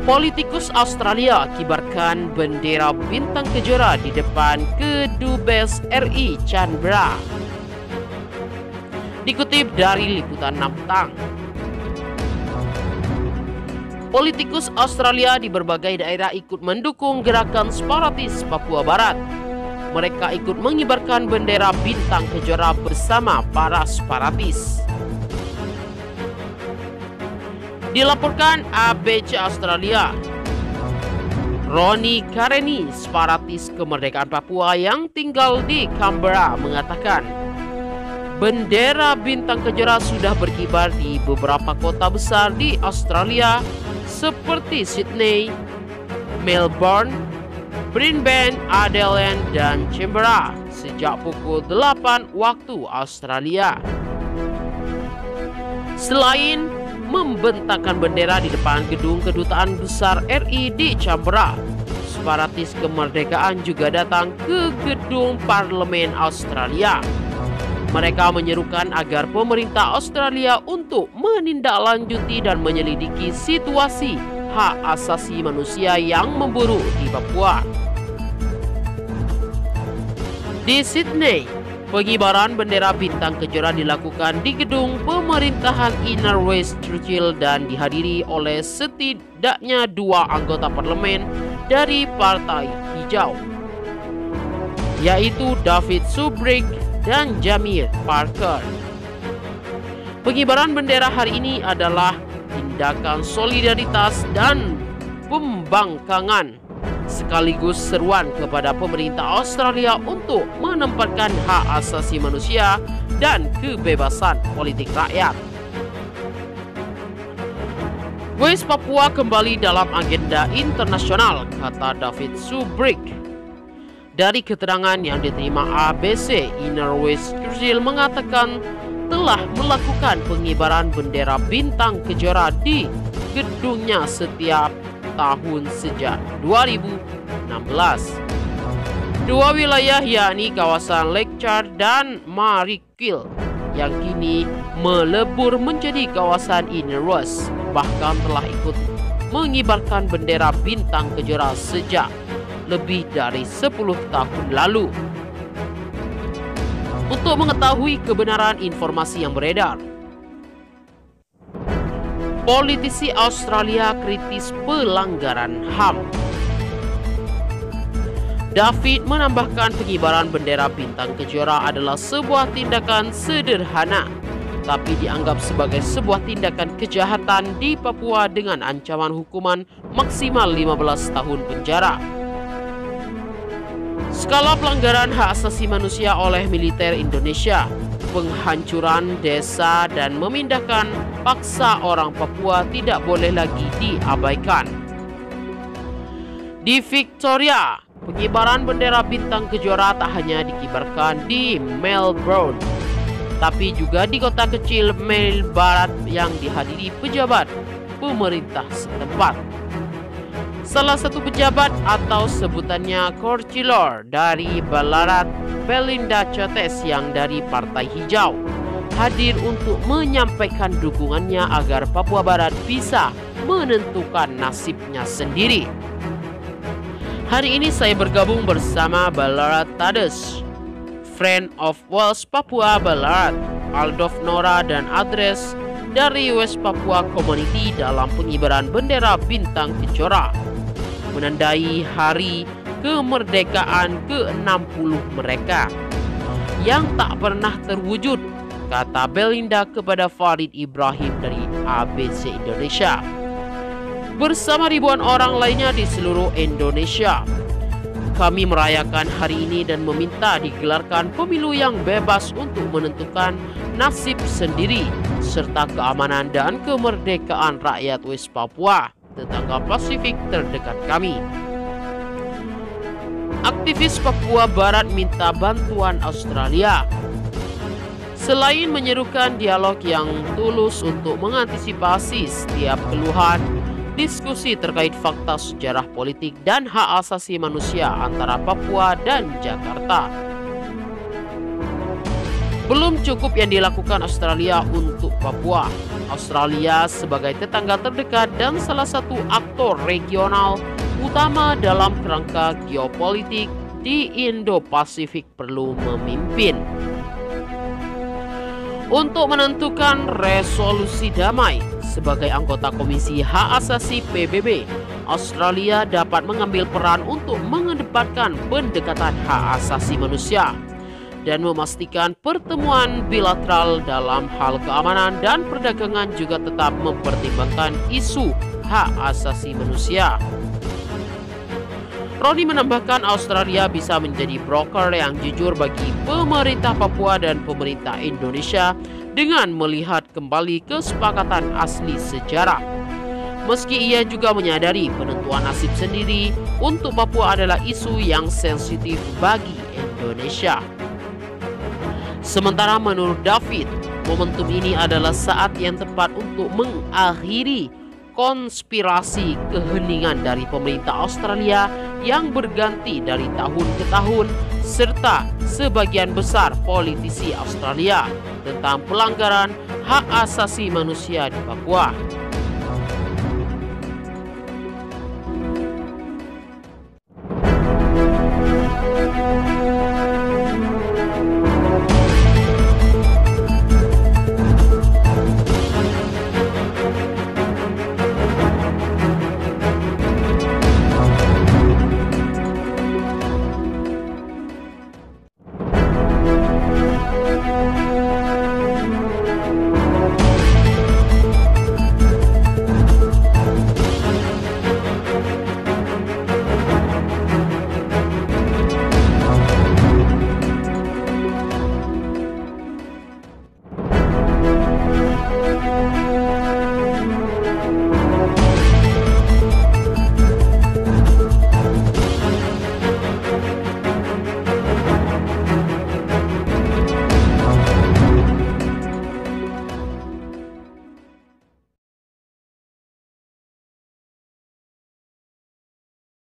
Politikus Australia kibarkan bendera bintang kejora di depan Kedubes RI Canberra. Dikutip dari liputan 6 Petang. Politikus Australia di berbagai daerah ikut mendukung gerakan separatis Papua Barat. Mereka ikut mengibarkan bendera bintang kejora bersama para separatis. Dilaporkan ABC Australia, Ronnie Kareni, separatis kemerdekaan Papua yang tinggal di Canberra, mengatakan bendera bintang kejora sudah berkibar di beberapa kota besar di Australia seperti Sydney, Melbourne, Brisbane, Adelaide, dan Canberra sejak pukul 8 waktu Australia. Selain membentangkan bendera di depan gedung kedutaan besar RI di Canberra, separatis kemerdekaan juga datang ke gedung parlemen Australia. Mereka menyerukan agar pemerintah Australia untuk menindaklanjuti dan menyelidiki situasi hak asasi manusia yang memburuk di Papua. Di Sydney, pengibaran bendera bintang kejora dilakukan di gedung pemerintahan Inner West Churchill dan dihadiri oleh setidaknya 2 anggota parlemen dari Partai Hijau, yaitu David Subrik dan Jamie Parker. Pengibaran bendera hari ini adalah tindakan solidaritas dan pembangkangan, sekaligus seruan kepada pemerintah Australia untuk menempatkan hak asasi manusia dan kebebasan politik rakyat. West Papua kembali dalam agenda internasional, kata David Subrik. Dari keterangan yang diterima ABC, Inner West Churchill mengatakan telah melakukan pengibaran bendera bintang kejora di gedungnya setiap tahun sejak 2016. 2 wilayah yakni kawasan Lake Charles dan Marrickville yang kini melebur menjadi kawasan Inner West bahkan telah ikut mengibarkan bendera bintang kejora sejak lebih dari 10 tahun lalu. Untuk mengetahui kebenaran informasi yang beredar, politisi Australia kritis pelanggaran HAM. David menambahkan pengibaran bendera bintang kejora adalah sebuah tindakan sederhana, tapi dianggap sebagai sebuah tindakan kejahatan di Papua dengan ancaman hukuman maksimal 15 tahun penjara. Skala pelanggaran hak asasi manusia oleh militer Indonesia, penghancuran desa dan memindahkan paksa orang Papua tidak boleh lagi diabaikan. Di Victoria, pengibaran bendera bintang kejora tak hanya dikibarkan di Melbourne, tapi juga di kota kecil Mel Barat yang dihadiri pejabat pemerintah setempat. Salah satu pejabat atau sebutannya Councillor dari Ballarat, Belinda Chotes yang dari Partai Hijau, hadir untuk menyampaikan dukungannya agar Papua Barat bisa menentukan nasibnya sendiri. Hari ini saya bergabung bersama Ballarat Tades, Friend of Wales Papua Ballarat, Aldov Nora dan Adres dari West Papua Community dalam pengibaran bendera bintang kejora, menandai hari kemerdekaan ke-60 mereka yang tak pernah terwujud, kata Belinda kepada Farid Ibrahim dari ABC Indonesia. Bersama ribuan orang lainnya di seluruh Indonesia, kami merayakan hari ini dan meminta digelarkan pemilu yang bebas untuk menentukan nasib sendiri serta keamanan dan kemerdekaan rakyat West Papua, tetangga Pasifik terdekat kami. Aktivis Papua Barat minta bantuan Australia. Selain menyerukan dialog yang tulus untuk mengantisipasi setiap keluhan, diskusi terkait fakta sejarah politik dan hak asasi manusia antara Papua dan Jakarta. Belum cukup yang dilakukan Australia untuk Papua. Australia sebagai tetangga terdekat dan salah satu aktor regional utama dalam kerangka geopolitik di Indo-Pasifik perlu memimpin. Untuk menentukan resolusi damai sebagai anggota Komisi Hak Asasi PBB, Australia dapat mengambil peran untuk mengedepankan pendekatan hak asasi manusia dan memastikan pertemuan bilateral dalam hal keamanan dan perdagangan juga tetap mempertimbangkan isu hak asasi manusia. Roni menambahkan Australia bisa menjadi broker yang jujur bagi pemerintah Papua dan pemerintah Indonesia dengan melihat kembali kesepakatan asli sejarah. Meski ia juga menyadari penentuan nasib sendiri untuk Papua adalah isu yang sensitif bagi Indonesia. Sementara menurut David, momentum ini adalah saat yang tepat untuk mengakhiri konspirasi keheningan dari pemerintah Australia yang berganti dari tahun ke tahun serta sebagian besar politisi Australia tentang pelanggaran hak asasi manusia di Papua.